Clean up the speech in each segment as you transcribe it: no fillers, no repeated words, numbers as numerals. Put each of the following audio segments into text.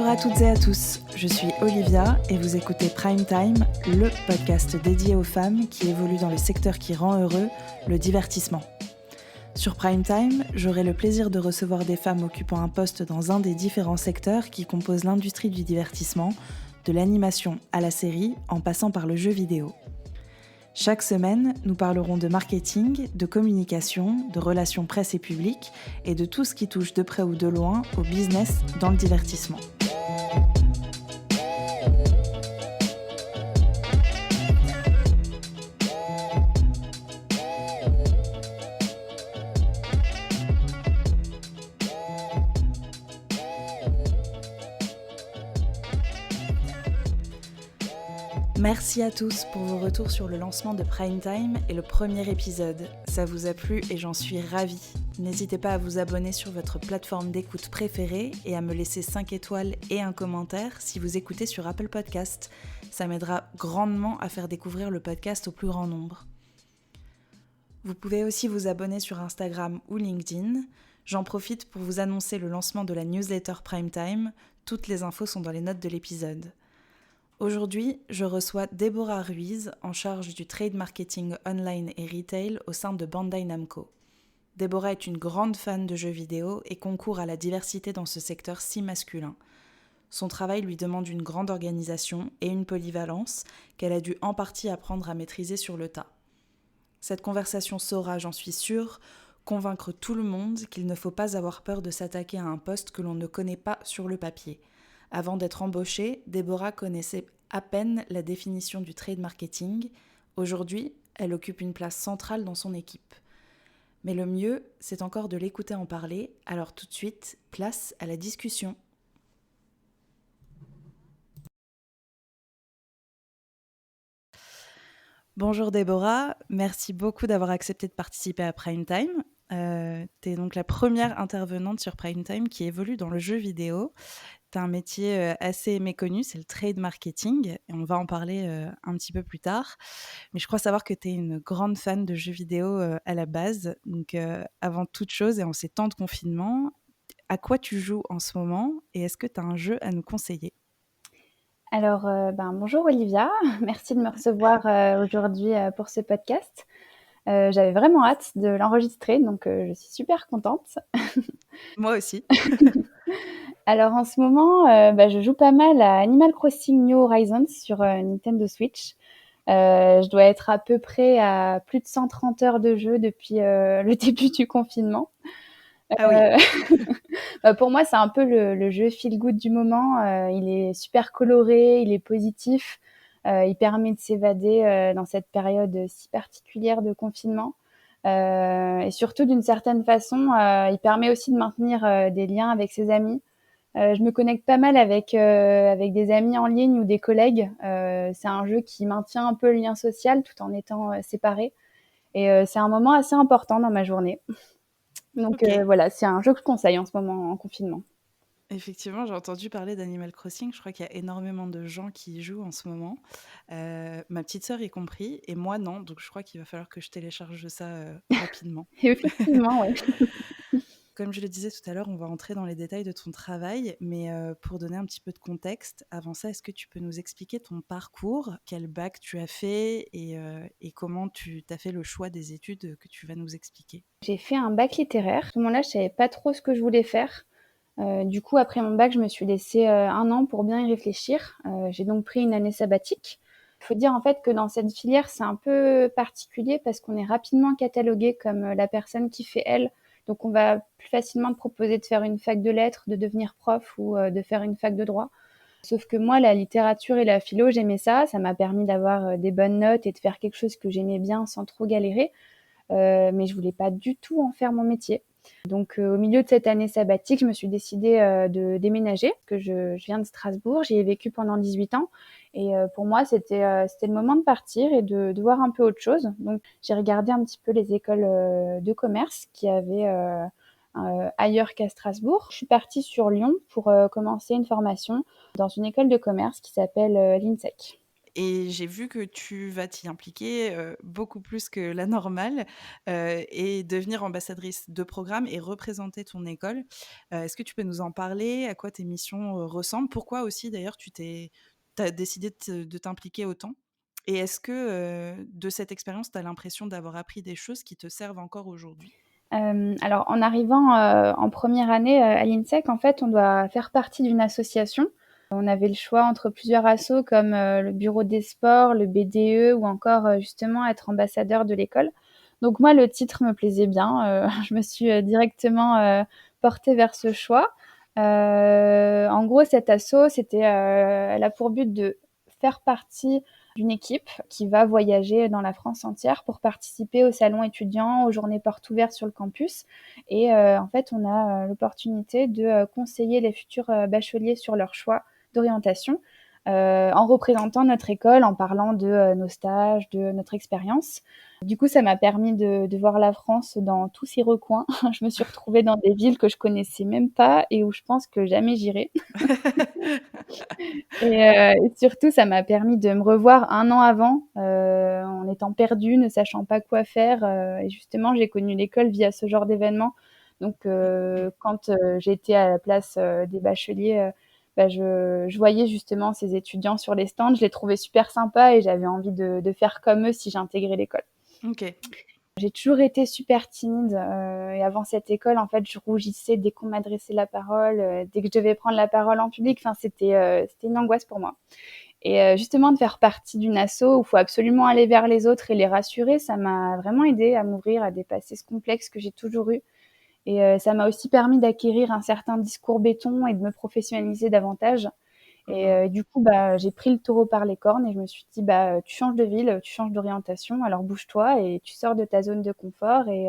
Bonjour à toutes et à tous, je suis Olivia et vous écoutez Prime Time, le podcast dédié aux femmes qui évoluent dans le secteur qui rend heureux, le divertissement. Sur Prime Time, j'aurai le plaisir de recevoir des femmes occupant un poste dans un des différents secteurs qui composent l'industrie du divertissement, de l'animation à la série, en passant par le jeu vidéo. Chaque semaine, nous parlerons de marketing, de communication, de relations presse et public et de tout ce qui touche de près ou de loin au business dans le divertissement. Merci à tous pour vos retours sur le lancement de Prime Time et le premier épisode. Ça vous a plu et j'en suis ravie. N'hésitez pas à vous abonner sur votre plateforme d'écoute préférée et à me laisser 5 étoiles et un commentaire si vous écoutez sur Apple Podcast. Ça m'aidera grandement à faire découvrir le podcast au plus grand nombre. Vous pouvez aussi vous abonner sur Instagram ou LinkedIn. J'en profite pour vous annoncer le lancement de la newsletter Prime Time. Toutes les infos sont dans les notes de l'épisode. Aujourd'hui, je reçois Déborah Ruiz, en charge du trade marketing online et retail au sein de Bandai Namco. Déborah est une grande fan de jeux vidéo et concourt à la diversité dans ce secteur si masculin. Son travail lui demande une grande organisation et une polyvalence qu'elle a dû en partie apprendre à maîtriser sur le tas. Cette conversation saura, j'en suis sûre, convaincre tout le monde qu'il ne faut pas avoir peur de s'attaquer à un poste que l'on ne connaît pas sur le papier. Avant d'être embauchée, Déborah connaissait à peine la définition du trade marketing. Aujourd'hui, elle occupe une place centrale dans son équipe. Mais le mieux, c'est encore de l'écouter en parler, alors tout de suite, place à la discussion. Bonjour Déborah, merci beaucoup d'avoir accepté de participer à Prime Time. Tu es donc la première intervenante sur Prime Time qui évolue dans le jeu vidéo. Tu as un métier assez méconnu, c'est le trade marketing, et on va en parler un petit peu plus tard. Mais je crois savoir que tu es une grande fan de jeux vidéo à la base. Donc avant toute chose, et en ces temps de confinement, à quoi tu joues en ce moment et est-ce que tu as un jeu à nous conseiller ? Alors, bonjour Olivia, merci de me recevoir aujourd'hui pour ce podcast. J'avais vraiment hâte de l'enregistrer, donc je suis super contente. Moi aussi. Alors en ce moment, je joue pas mal à Animal Crossing New Horizons sur Nintendo Switch. Je dois être à peu près à plus de 130 heures de jeu depuis le début du confinement. Ah oui. Pour moi, c'est un peu le jeu feel good du moment. Il est super coloré, il est positif. Il permet de s'évader dans cette période si particulière de confinement. Et surtout, d'une certaine façon, il permet aussi de maintenir des liens avec ses amis. Je me connecte pas mal avec des amis en ligne ou des collègues. C'est un jeu qui maintient un peu le lien social tout en étant séparé. Et c'est un moment assez important dans ma journée. Donc Ok. voilà, c'est un jeu que je conseille en ce moment en confinement. Effectivement, j'ai entendu parler d'Animal Crossing. Je crois qu'il y a énormément de gens qui y jouent en ce moment. Ma petite sœur y compris, et moi non. Donc je crois qu'il va falloir que je télécharge ça rapidement. Effectivement, ouais. Comme je le disais tout à l'heure, on va entrer dans les détails de ton travail, mais pour donner un petit peu de contexte, avant ça, est-ce que tu peux nous expliquer ton parcours, quel bac tu as fait et comment tu as fait le choix des études que tu vas nous expliquer ? J'ai fait un bac littéraire. À ce moment-là, je savais pas trop ce que je voulais faire. Du coup, après mon bac, je me suis laissée 1 an pour bien y réfléchir. J'ai donc pris une année sabbatique. Il faut dire en fait que dans cette filière, c'est un peu particulier parce qu'on est rapidement catalogué comme la personne qui fait L. Donc on va plus facilement te proposer de faire une fac de lettres, de devenir prof ou de faire une fac de droit. Sauf que moi, la littérature et la philo, j'aimais ça. Ça m'a permis d'avoir des bonnes notes et de faire quelque chose que j'aimais bien sans trop galérer. Mais je voulais pas du tout en faire mon métier. Donc au milieu de cette année sabbatique, je me suis décidée de déménager, que je viens de Strasbourg, j'y ai vécu pendant 18 ans. Et pour moi, c'était le moment de partir et de voir un peu autre chose. Donc j'ai regardé un petit peu les écoles de commerce qui avaient ailleurs qu'à Strasbourg. Je suis partie sur Lyon pour commencer une formation dans une école de commerce qui s'appelle l'INSEC. Et j'ai vu que tu vas t'y impliquer, beaucoup plus que la normale, et devenir ambassadrice de programme et représenter ton école. Est-ce que tu peux nous en parler? À quoi tes missions, ressemblent? Pourquoi aussi d'ailleurs tu as décidé de t'impliquer autant? Et est-ce que, de cette expérience, tu as l'impression d'avoir appris des choses qui te servent encore aujourd'hui? Alors en arrivant, en première année, à l'INSEC, en fait, on doit faire partie d'une association. On avait le choix entre plusieurs assos comme, le bureau des sports, le BDE ou encore, justement être ambassadeur de l'école. Donc moi, le titre me plaisait bien, je me suis, directement, portée vers ce choix. En gros, cette asso, elle a pour but de faire partie d'une équipe qui va voyager dans la France entière pour participer aux salons étudiants, aux journées portes ouvertes sur le campus. Et en fait, on a l'opportunité de conseiller les futurs bacheliers sur leur choix d'orientation en représentant notre école, en parlant de nos stages, de notre expérience. Du coup, ça m'a permis de voir la France dans tous ses recoins. Je me suis retrouvée dans des villes que je connaissais même pas et où je pense que jamais j'irai. Et surtout, ça m'a permis de me revoir 1 an avant, en étant perdue, ne sachant pas quoi faire, et justement, j'ai connu l'école via ce genre d'événement. Donc quand, j'étais à la place, des bacheliers, bah, je voyais justement ces étudiants sur les stands, je les trouvais super sympas et j'avais envie de faire comme eux si j'intégrais l'école. OK. J'ai toujours été super timide, et avant cette école, en fait, je rougissais dès qu'on m'adressait la parole, dès que je devais prendre la parole en public. Enfin, c'était une angoisse pour moi. Et justement, de faire partie d'une asso où il faut absolument aller vers les autres et les rassurer, ça m'a vraiment aidée à m'ouvrir, à dépasser ce complexe que j'ai toujours eu. Et ça m'a aussi permis d'acquérir un certain discours béton et de me professionnaliser davantage. Et Mmh. du coup, bah, j'ai pris le taureau par les cornes et je me suis dit: «Bah, tu changes de ville, tu changes d'orientation, alors bouge-toi et tu sors de ta zone de confort et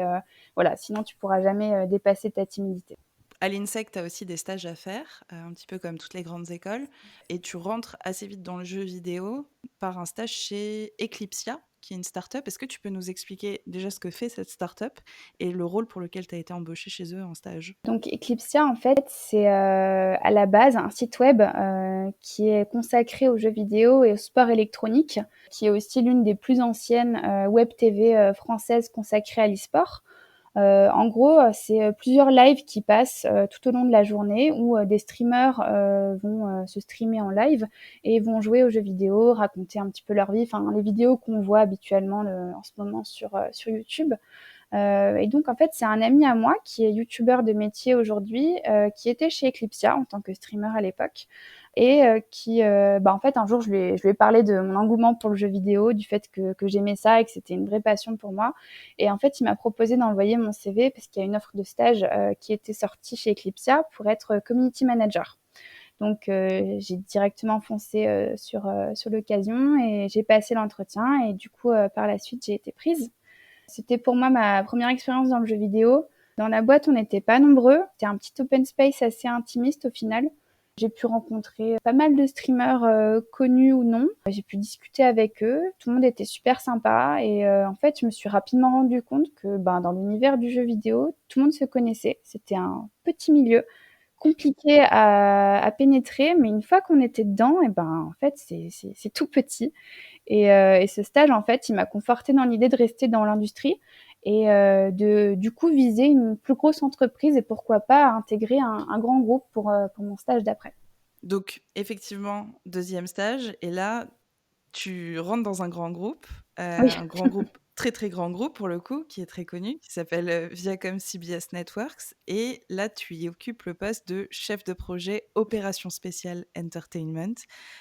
voilà, sinon tu pourras jamais, dépasser ta timidité». À l'INSEC, tu as aussi des stages à faire, un petit peu comme toutes les grandes écoles, et tu rentres assez vite dans le jeu vidéo par un stage chez Eclipsia, qui est une start-up. Est-ce que tu peux nous expliquer déjà ce que fait cette start-up et le rôle pour lequel tu as été embauchée chez eux en stage? Donc Eclipsia, en fait, c'est, à la base un site web, qui est consacré aux jeux vidéo et au sport électronique, qui est aussi l'une des plus anciennes, web TV, françaises consacrées à l'e-sport. En gros, c'est, plusieurs lives qui passent, tout au long de la journée où, des streamers, vont, se streamer en live et vont jouer aux jeux vidéo, raconter un petit peu leur vie, enfin les vidéos qu'on voit habituellement en ce moment sur YouTube. Et donc en fait, c'est un ami à moi qui est youtubeur de métier aujourd'hui, qui était chez Eclipsia en tant que streamer à l'époque et qui, bah, en fait, un jour, je lui ai parlé de mon engouement pour le jeu vidéo, du fait que j'aimais ça et que c'était une vraie passion pour moi. Et en fait, il m'a proposé d'envoyer mon CV parce qu'il y a une offre de stage, qui était sortie chez Eclipsia pour être community manager. Donc j'ai directement foncé, sur l'occasion et j'ai passé l'entretien et du coup, par la suite, j'ai été prise. C'était pour moi ma première expérience dans le jeu vidéo. Dans la boîte, on n'était pas nombreux. C'était un petit open space assez intimiste au final. J'ai pu rencontrer pas mal de streamers, connus ou non. J'ai pu discuter avec eux. Tout le monde était super sympa et en fait, je me suis rapidement rendu compte que, ben, dans l'univers du jeu vidéo, tout le monde se connaissait. C'était un petit milieu compliqué à pénétrer, mais une fois qu'on était dedans et ben, en fait, c'est tout petit. Et ce stage, en fait, il m'a confortée dans l'idée de rester dans l'industrie et de du coup viser une plus grosse entreprise et pourquoi pas intégrer un grand groupe pour mon stage d'après. Donc effectivement, deuxième stage, et là, tu rentres dans Oui. un grand groupe, très, très grand groupe pour le coup, qui est très connu, qui s'appelle, Viacom CBS Networks, et là, tu y occupes le poste de chef de projet opérations spéciales entertainment.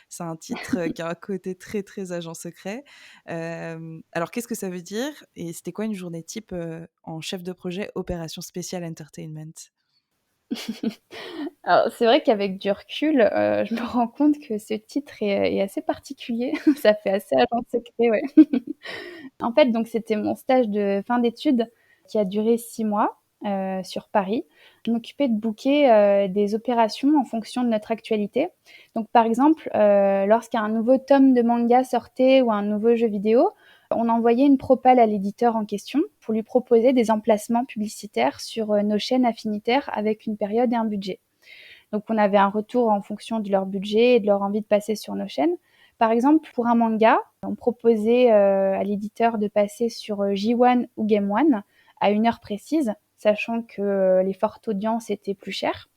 C'est un titre, qui a un côté très, très agent secret. Alors qu'est-ce que ça veut dire et c'était quoi une journée type, en chef de projet opérations spéciales entertainment? Alors c'est vrai qu'avec du recul, je me rends compte que ce titre est assez particulier. Ça fait assez agent secret, ouais. En fait, donc c'était mon stage de fin d'études qui a duré 6 mois, sur Paris. Je m'occupais de booker, des opérations en fonction de notre actualité. Donc par exemple, lorsqu'un nouveau tome de manga sortait ou un nouveau jeu vidéo, on envoyait une propale à l'éditeur en question pour lui proposer des emplacements publicitaires sur, nos chaînes affinitaires avec une période et un budget. Donc on avait un retour en fonction de leur budget et de leur envie de passer sur nos chaînes. Par exemple, pour un manga, on proposait à l'éditeur de passer sur J1 ou Game One à une heure précise, sachant que les fortes audiences étaient plus chères.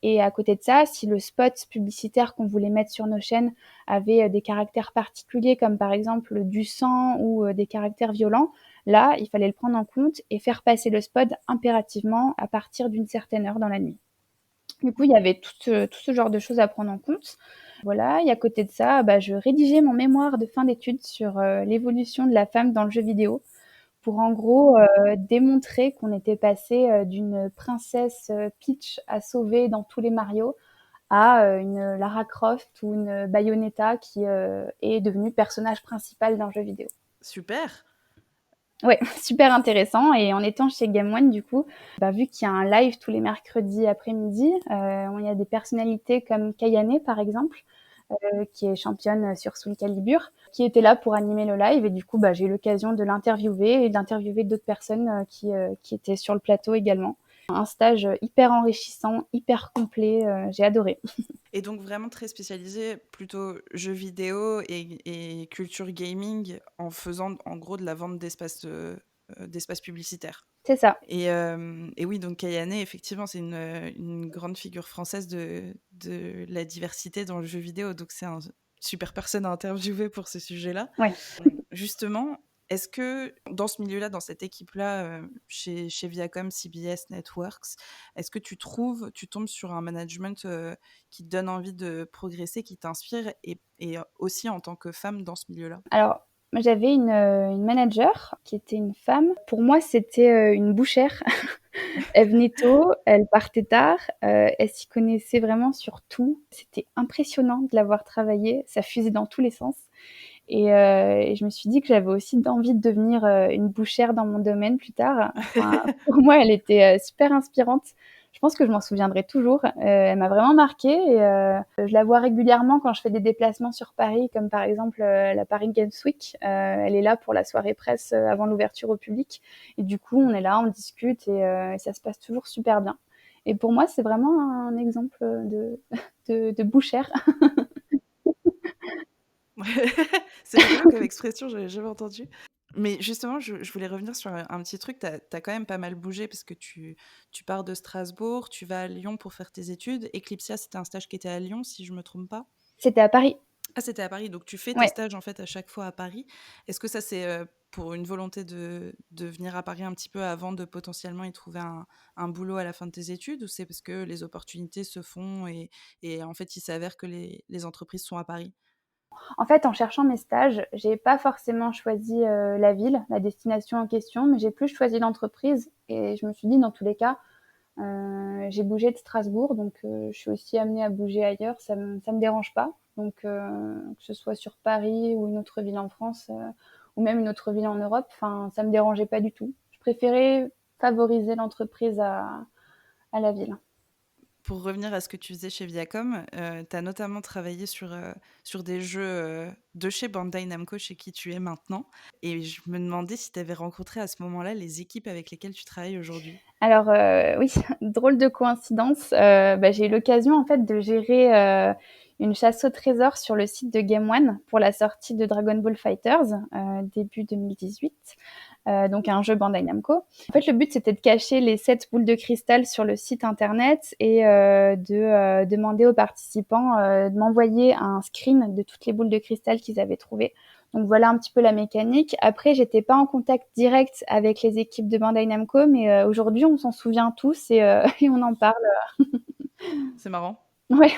Et à côté de ça, si le spot publicitaire qu'on voulait mettre sur nos chaînes avait des caractères particuliers, comme par exemple du sang ou des caractères violents, là, il fallait le prendre en compte et faire passer le spot impérativement à partir d'une certaine heure dans la nuit. Du coup, il y avait tout ce genre de choses à prendre en compte. Voilà, et à côté de ça, je rédigeais mon mémoire de fin d'études sur l'évolution de la femme dans le jeu vidéo pour en gros démontrer qu'on était passé d'une princesse Peach à sauver dans tous les Mario à une Lara Croft ou une Bayonetta qui est devenue personnage principal d'un jeu vidéo. Super. Ouais, super intéressant. Et en étant chez Game One, du coup, vu qu'il y a un live tous les mercredis après-midi, il y a des personnalités comme Kayane, par exemple, qui est championne sur Soul Calibur, qui était là pour animer le live. Et du coup, j'ai eu l'occasion de l'interviewer et d'interviewer d'autres personnes qui étaient sur le plateau également. Un stage hyper enrichissant, hyper complet. J'ai adoré. Et donc vraiment très spécialisé, plutôt jeux vidéo et culture gaming, en faisant en gros de la vente d'espaces publicitaires. C'est ça. Et oui, donc Kayane, effectivement, c'est une grande figure française de la diversité dans le jeu vidéo. Donc c'est une super personne à interviewer pour ce sujet-là. Ouais. Justement, est-ce que dans ce milieu-là, dans cette équipe-là, chez Viacom, CBS Networks, est-ce que tu tombes sur un management qui te donne envie de progresser, qui t'inspire, et aussi en tant que femme dans ce milieu-là? Alors, moi, j'avais une manager qui était une femme. Pour moi, c'était une bouchère. Elle venait tôt, elle partait tard, elle s'y connaissait vraiment sur tout. C'était impressionnant de la voir travailler, ça fusait dans tous les sens. Et je me suis dit que j'avais aussi envie de devenir une bouchère dans mon domaine plus tard. Enfin, pour moi, elle était super inspirante. Je pense que je m'en souviendrai toujours. Elle m'a vraiment marquée et je la vois régulièrement quand je fais des déplacements sur Paris, comme par exemple la Paris Games Week. Elle est là pour la soirée presse avant l'ouverture au public. Et du coup, on est là, on discute et ça se passe toujours super bien. Et pour moi, c'est vraiment un exemple de bouchère. C'est rigolo comme expression, j'avais jamais entendu. Mais justement, je voulais revenir sur un petit truc. Tu as quand même pas mal bougé parce que tu pars de Strasbourg, tu vas à Lyon pour faire tes études. Eclipsia, c'était un stage qui était à Lyon, si je me trompe pas. C'était à Paris. Ah, c'était à Paris. Donc tu fais tes Ouais. stages en fait à chaque fois à Paris. Est-ce que ça c'est pour une volonté de venir à Paris un petit peu avant de potentiellement y trouver un boulot à la fin de tes études, ou c'est parce que les opportunités se font et en fait il s'avère que les entreprises sont à Paris? En fait, en cherchant mes stages, j'ai pas forcément choisi la ville, la destination en question, mais j'ai plus choisi l'entreprise. Et je me suis dit, dans tous les cas, j'ai bougé de Strasbourg, donc je suis aussi amenée à bouger ailleurs, ça me dérange pas. Donc que ce soit sur Paris ou une autre ville en France, ou même une autre ville en Europe, enfin, ça me dérangeait pas du tout. Je préférais favoriser l'entreprise à la ville. Pour revenir à ce que tu faisais chez Viacom, tu as notamment travaillé sur des jeux de chez Bandai Namco, chez qui tu es maintenant. Et je me demandais si tu avais rencontré à ce moment-là les équipes avec lesquelles tu travailles aujourd'hui. Alors oui, drôle de coïncidence. J'ai eu l'occasion en fait de gérer une chasse au trésor sur le site de Game One pour la sortie de Dragon Ball FighterZ début 2018. Donc un jeu Bandai Namco. En fait, le but c'était de cacher les 7 boules de cristal sur le site internet et de demander aux participants de m'envoyer un screen de toutes les boules de cristal qu'ils avaient trouvées. Donc voilà un petit peu la mécanique. Après, j'étais pas en contact direct avec les équipes de Bandai Namco, mais aujourd'hui, on s'en souvient tous et on en parle. C'est marrant. Ouais.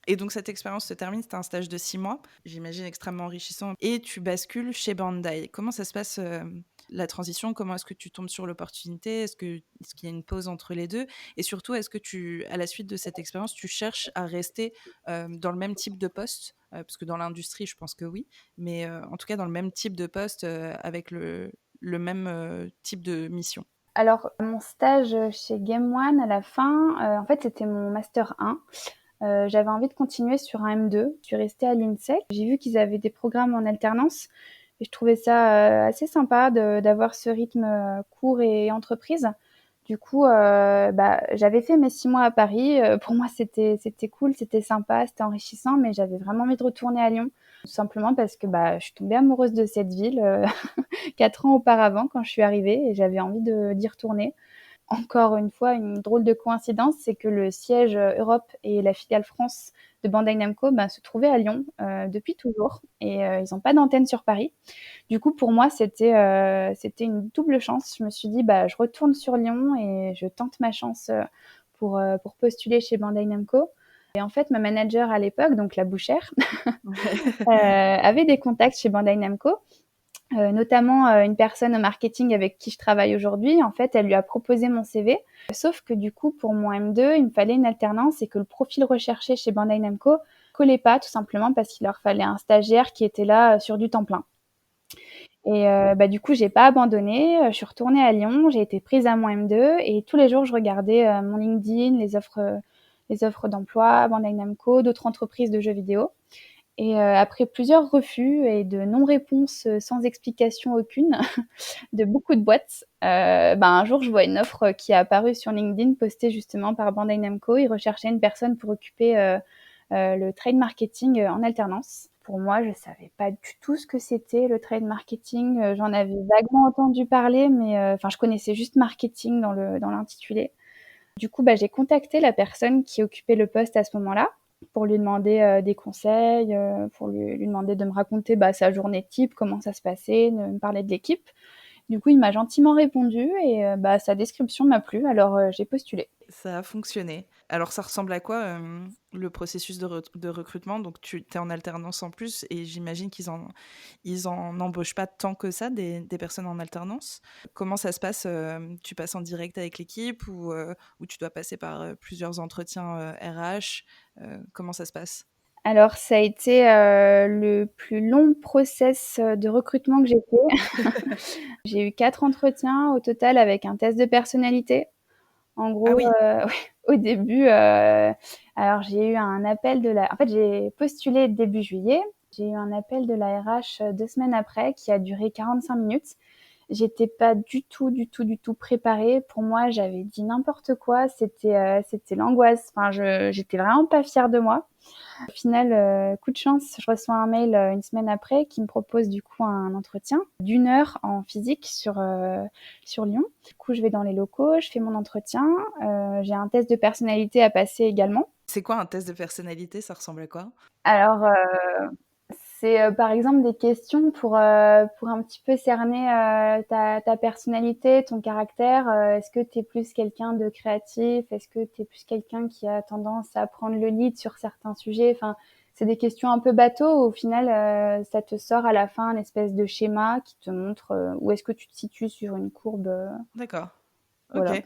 Et donc cette expérience se termine, c'était un stage de 6 mois, j'imagine extrêmement enrichissant, et tu bascules chez Bandai. Comment ça se passe la transition? Comment est-ce que tu tombes sur l'opportunité? Est-ce qu'il y a une pause entre les deux? Et surtout, est-ce que à la suite de cette expérience, tu cherches à rester dans le même type de poste? Parce que dans l'industrie, je pense que oui, mais en tout cas dans le même type de poste avec le même type de mission. Alors, mon stage chez Game One, à la fin, en fait, c'était mon Master 1. J'avais envie de continuer sur un M2. Je suis restée à l'INSEC. J'ai vu qu'ils avaient des programmes en alternance et je trouvais ça assez sympa d'avoir ce rythme court et entreprise. Du coup, j'avais fait mes 6 mois à Paris. Pour moi, c'était cool, c'était sympa, c'était enrichissant, mais j'avais vraiment envie de retourner à Lyon. Tout simplement parce que je suis tombée amoureuse de cette ville 4 ans auparavant quand je suis arrivée et j'avais envie d'y retourner. Encore une fois, une drôle de coïncidence, c'est que le siège Europe et la filiale France de Bandai Namco se trouvaient à Lyon depuis toujours et ils n'ont pas d'antenne sur Paris. Du coup, pour moi, c'était une double chance. Je me suis dit, je retourne sur Lyon et je tente ma chance pour postuler chez Bandai Namco. Et en fait, ma manager à l'époque, donc la bouchère, avait des contacts chez Bandai Namco, notamment une personne au marketing avec qui je travaille aujourd'hui. En fait, elle lui a proposé mon CV. Sauf que du coup, pour mon M2, il me fallait une alternance et que le profil recherché chez Bandai Namco collait pas, tout simplement parce qu'il leur fallait un stagiaire qui était là sur du temps plein. Et du coup, j'ai pas abandonné. Je suis retournée à Lyon. J'ai été prise à mon M2 et tous les jours, je regardais mon LinkedIn, les offres d'emploi, Bandai Namco, d'autres entreprises de jeux vidéo. Et après plusieurs refus et de non-réponses sans explication aucune de beaucoup de boîtes, un jour, je vois une offre qui est apparue sur LinkedIn, postée justement par Bandai Namco. Ils recherchaient une personne pour occuper le trade marketing en alternance. Pour moi, je savais pas du tout ce que c'était le trade marketing. J'en avais vaguement entendu parler, mais je connaissais juste marketing dans l'intitulé. Du coup, j'ai contacté la personne qui occupait le poste à ce moment-là pour lui demander des conseils, pour lui demander de me raconter sa journée type, comment ça se passait, de me parler de l'équipe. Du coup, il m'a gentiment répondu et sa description m'a plu, alors j'ai postulé. Ça a fonctionné. Alors, ça ressemble à quoi le processus de recrutement? Donc, tu es en alternance en plus et j'imagine ils en embauchent pas tant que ça, des personnes en alternance. Comment ça se passe? Tu passes en direct avec l'équipe ou tu dois passer par plusieurs entretiens RH? Comment ça se passe? Alors ça a été, le plus long process, de recrutement que j'ai fait. J'ai eu 4 entretiens au total avec un test de personnalité. En Ah gros, oui, ouais, au début, alors j'ai eu un appel en fait, j'ai postulé début juillet. J'ai eu un appel de la RH, 2 semaines après qui a duré 45 minutes. J'étais pas du tout, du tout, du tout préparée. Pour moi, j'avais dit n'importe quoi. C'était l'angoisse. Enfin, j'étais vraiment pas fière de moi. Au final, coup de chance, je reçois un mail, 1 semaine après qui me propose du coup un entretien d'1 heure en physique sur Lyon. Du coup, je vais dans les locaux, je fais mon entretien, j'ai un test de personnalité à passer également. c'est quoi un test de personnalité? Ça ressemble à quoi? Alors, c'est, par exemple des questions pour un petit peu cerner, ta personnalité, ton caractère. Est-ce que tu es plus quelqu'un de créatif? Est-ce que tu es plus quelqu'un qui a tendance à prendre le lead sur certains sujets? Enfin, c'est des questions un peu bateau. Au final, ça te sort à la fin un espèce de schéma qui te montre, où est-ce que tu te situes sur une courbe, D'accord. voilà. OK.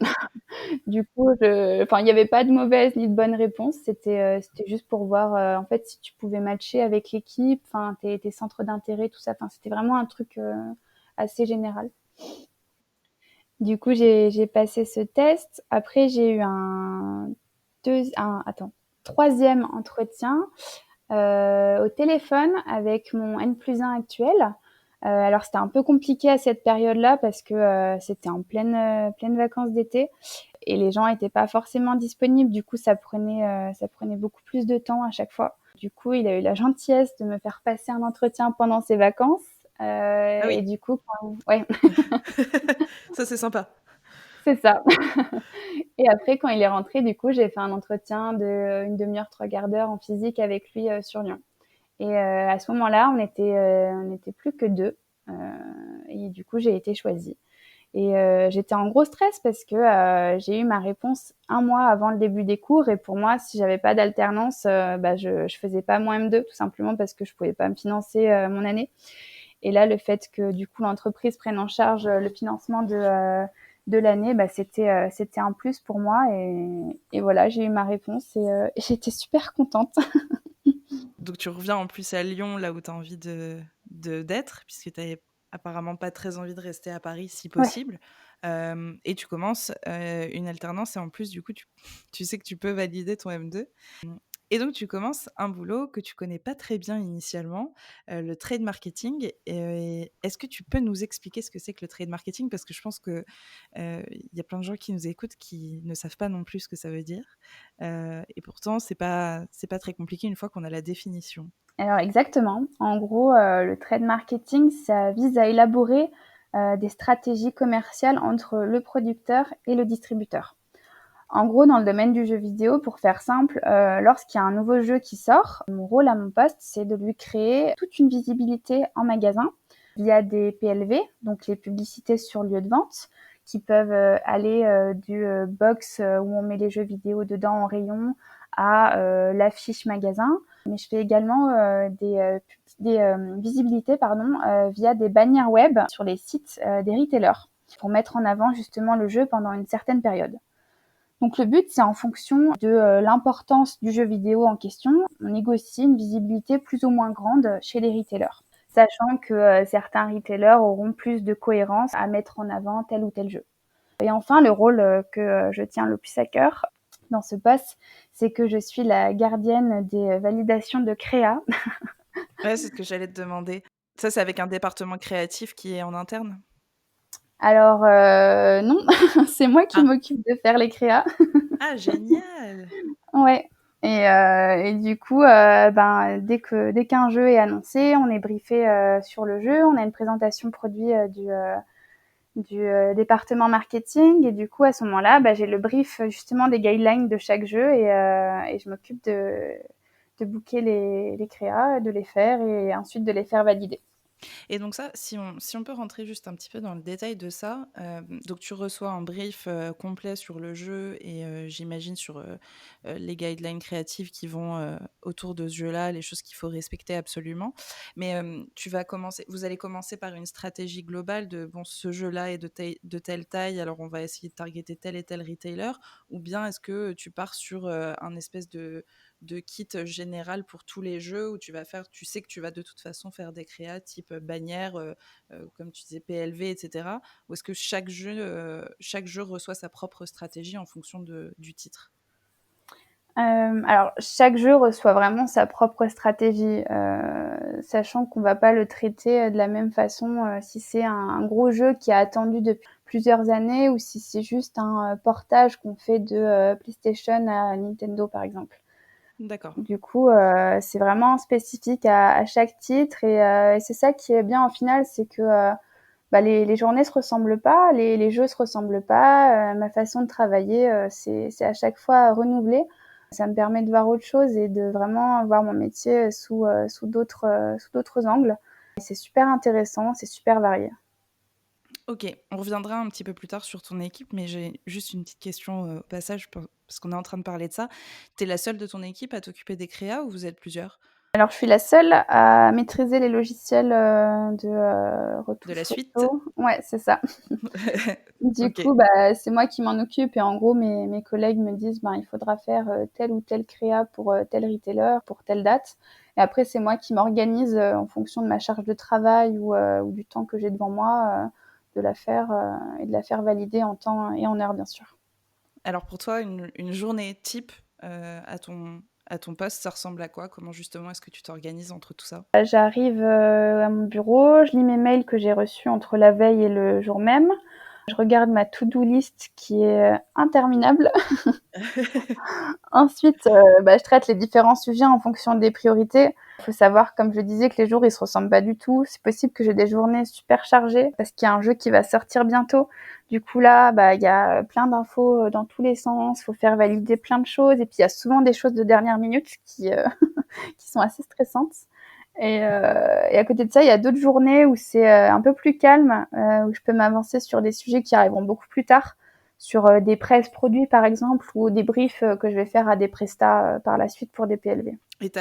Du coup, il n'y avait pas de mauvaise ni de bonne réponse. C'était juste pour voir, en fait, si tu pouvais matcher avec l'équipe, enfin, tes centres d'intérêt, tout ça. Enfin, c'était vraiment un truc assez général. Du coup, j'ai passé ce test. Après, j'ai eu attends, troisième entretien au téléphone avec mon N+1 actuel. Alors, c'était un peu compliqué à cette période-là parce que c'était en pleine vacances d'été et les gens n'étaient pas forcément disponibles. Du coup, ça prenait beaucoup plus de temps à chaque fois. Du coup, il a eu la gentillesse de me faire passer un entretien pendant ses vacances. Ah Et oui. du coup, ouais, Ça, c'est sympa. c'est ça. Et après, quand il est rentré, du coup, j'ai fait un entretien de une demi-heure, 3/4 d'heure en physique avec lui sur Lyon. Et à ce moment-là, on était plus que deux. Euh, et du coup, j'ai été choisie. Et j'étais en gros stress parce que j'ai eu ma réponse 1 mois avant le début des cours. Et pour moi, si j'avais pas d'alternance, je faisais pas mon M2 tout simplement parce que je pouvais pas me financer mon année. Et là, le fait que du coup l'entreprise prenne en charge le financement de l'année, c'était un plus pour moi. Et voilà, j'ai eu ma réponse et j'étais super contente. Donc tu reviens en plus à Lyon, là où tu as envie d'être, puisque tu avais apparemment pas très envie de rester à Paris si Ouais. possible. Et tu commences une alternance et en plus, du coup, tu sais que tu peux valider ton M2. Et donc tu commences un boulot que tu connais pas très bien initialement, le trade marketing. Et est-ce que tu peux nous expliquer ce que c'est que le trade marketing? Parce que je pense que, il y a plein de gens qui nous écoutent qui ne savent pas non plus ce que ça veut dire. Et pourtant c'est pas très compliqué une fois qu'on a la définition. Alors exactement. En gros, le trade marketing, ça vise à élaborer, des stratégies commerciales entre le producteur et le distributeur. En gros, dans le domaine du jeu vidéo, pour faire simple, lorsqu'il y a un nouveau jeu qui sort, mon rôle à mon poste, c'est de lui créer toute une visibilité en magasin via des PLV, donc les publicités sur lieu de vente, qui peuvent aller du box où on met les jeux vidéo dedans en rayon à l'affiche magasin. Mais je fais également des visibilités via des bannières web sur les sites des retailers pour mettre en avant justement le jeu pendant une certaine période. Donc le but, c'est en fonction de l'importance du jeu vidéo en question, on négocie une visibilité plus ou moins grande chez les retailers, sachant que certains retailers auront plus de cohérence à mettre en avant tel ou tel jeu. Et enfin, le rôle que je tiens le plus à cœur dans ce poste, c'est que je suis la gardienne des validations de créa. Ouais, c'est ce que j'allais te demander. Ça, c'est avec un département créatif qui est en interne? Alors non, c'est moi qui Ah! m'occupe de faire les créas. Ah génial! Ouais. Et du coup, dès qu'un jeu est annoncé, on est briefé sur le jeu. On a une présentation produit du département marketing. Et du coup, à ce moment-là, j'ai le brief justement des guidelines de chaque jeu et je m'occupe de booker les créas, de les faire et ensuite de les faire valider. Et donc ça, si on peut rentrer juste un petit peu dans le détail de ça, donc tu reçois un brief, complet sur le jeu et j'imagine sur, les guidelines créatives qui vont, autour de ce jeu-là, les choses qu'il faut respecter absolument. Mais, vous allez commencer par une stratégie globale de: «Bon, ce jeu-là est de telle taille, alors on va essayer de targeter tel et tel retailer», ou bien est-ce que tu pars sur, un espèce de kit général pour tous les jeux où tu sais que tu vas de toute façon faire des créas type bannière, comme tu disais PLV, etc. Ou est-ce que chaque jeu reçoit sa propre stratégie en fonction du titre? Alors chaque jeu reçoit vraiment sa propre stratégie, sachant qu'on va pas le traiter, de la même façon, si c'est un gros jeu qui est attendu depuis plusieurs années ou si c'est juste un, portage qu'on fait de, PlayStation à Nintendo, par exemple. D'accord. Du coup, c'est vraiment spécifique à chaque titre et c'est ça qui est bien au final, c'est que, les journées se ressemblent pas, les jeux se ressemblent pas, ma façon de travailler, c'est à chaque fois renouvelé. Ça me permet de voir autre chose et de vraiment voir mon métier sous d'autres angles. Et c'est super intéressant, c'est super varié. OK, on reviendra un petit peu plus tard sur ton équipe, mais j'ai juste une petite question, au passage parce qu'on est en train de parler de ça. Tu es la seule de ton équipe à t'occuper des créas ou vous êtes plusieurs? Alors je suis la seule à maîtriser les logiciels, de, De la retouche suite? photo. Ouais, c'est ça. Du OK. coup, c'est moi qui m'en occupe et en gros mes collègues me disent: «Ben, il faudra faire, telle ou telle créa pour, tel retailer, pour telle date» et après c'est moi qui m'organise, en fonction de ma charge de travail ou du temps que j'ai devant moi, de la faire, et de la faire valider en temps et en heure, bien sûr. Alors pour toi, une journée type, à ton poste, ça ressemble à quoi? Comment justement est-ce que tu t'organises entre tout ça? J'arrive, à mon bureau, je lis mes mails que j'ai reçus entre la veille et le jour même. Je regarde ma to-do list qui est, interminable. Ensuite, je traite les différents sujets en fonction des priorités. Il faut savoir, comme je le disais, que les jours, ils se ressemblent pas du tout. C'est possible que j'ai des journées super chargées parce qu'il y a un jeu qui va sortir bientôt. Du coup là, il y a plein d'infos, dans tous les sens. Faut faire valider plein de choses et puis il y a souvent des choses de dernière minute qui, qui sont assez stressantes et à côté de ça, il y a d'autres journées où c'est, un peu plus calme, où je peux m'avancer sur des sujets qui arriveront beaucoup plus tard, sur, des presse produits par exemple ou des briefs, que je vais faire à des prestats, par la suite pour des PLV. Et tu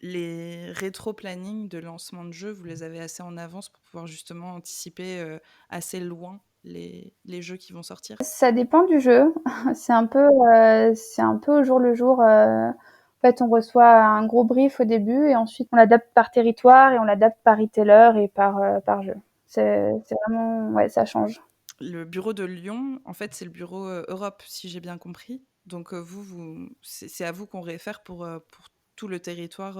les rétro-planning de lancement de jeux, vous les avez assez en avance pour pouvoir justement anticiper, assez loin les jeux qui vont sortir? Ça dépend du jeu, c'est un peu au jour le jour, en fait, on reçoit un gros brief au début et ensuite on l'adapte par territoire et on l'adapte par retailer et par jeu. C'est vraiment ouais, ça change. Le bureau de Lyon, en fait, c'est le bureau, Europe, si j'ai bien compris? Donc c'est à vous qu'on réfère pour tout le territoire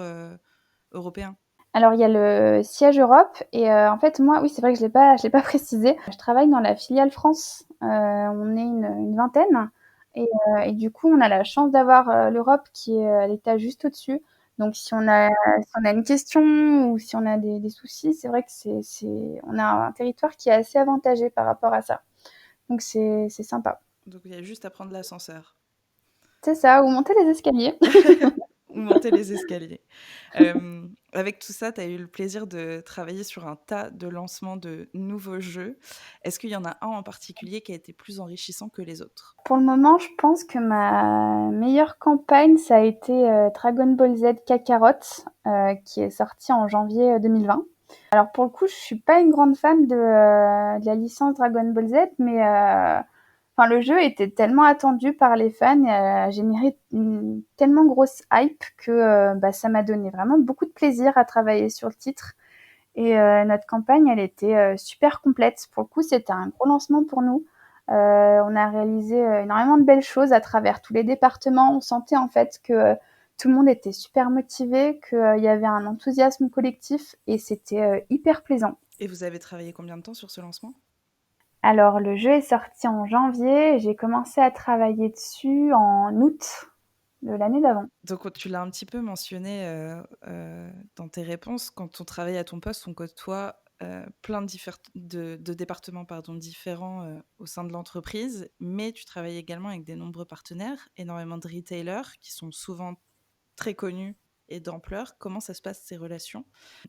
européen. Alors il y a le siège Europe et en fait moi oui c'est vrai que je l'ai pas précisé. Je travaille dans la filiale France, on est une vingtaine et du coup on a la chance d'avoir, l'Europe qui est, à l'étage juste au-dessus. Donc si on a une question ou si on a des soucis, c'est vrai que c'est on a un territoire qui est assez avantagé par rapport à ça. Donc c'est sympa. Donc il y a juste à prendre l'ascenseur C'est ça, ou monter les escaliers. ou monter les escaliers. Avec tout ça, tu as eu le plaisir de travailler sur un tas de lancements de nouveaux jeux. Est-ce qu'il y en a un en particulier qui a été plus enrichissant que les autres? Pour le moment, je pense que ma meilleure campagne, ça a été, Dragon Ball Z Kakarot, qui est sorti en janvier, 2020. Alors pour le coup, je suis pas une grande fan de la licence Dragon Ball Z, mais enfin le jeu était tellement attendu par les fans et a généré une tellement grosse hype que, bah, ça m'a donné vraiment beaucoup de plaisir à travailler sur le titre et notre campagne, elle était super complète. Pour le coup, c'était un gros lancement pour nous. On a réalisé énormément de belles choses à travers tous les départements. On sentait en fait que tout le monde était super motivé, qu'il y avait un enthousiasme collectif et c'était hyper plaisant. Et vous avez travaillé combien de temps sur ce lancement? Alors, le jeu est sorti en janvier. J'ai commencé à travailler dessus en août de l'année d'avant. Donc tu l'as un petit peu mentionné dans tes réponses. Quand on travaille à ton poste, on côtoie plein de départements différents au sein de l'entreprise, mais tu travailles également avec des nombreux partenaires, énormément de retailers qui sont souvent très connus et d'ampleur. Comment ça se passe ces relations?